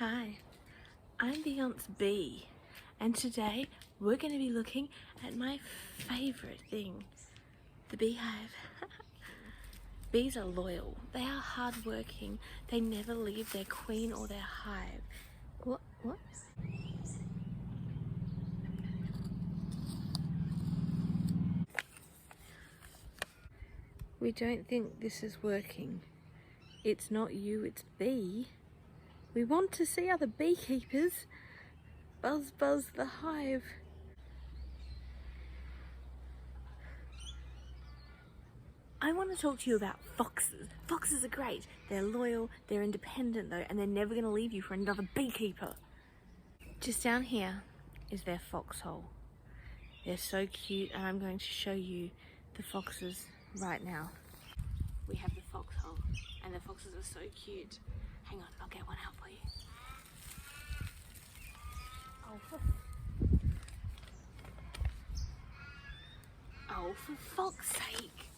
Hi, I'm Beyonce Bee, and today we're going to be looking at my favourite thing, the beehive. Bees are loyal, they are hardworking, they never leave their queen or their hive. What? We don't think this is working. It's not you, it's bee. We want to see other beekeepers. Buzz, buzz the hive. I want to talk to you about foxes. Foxes are great. They're loyal, they're independent though, and they're never going to leave you for another beekeeper. Just down here is their foxhole. They're so cute, and I'm going to show you the foxes right now. We have the foxhole, and the foxes are so cute. Hang on, I'll get one out for you. Oh, for fuck's sake.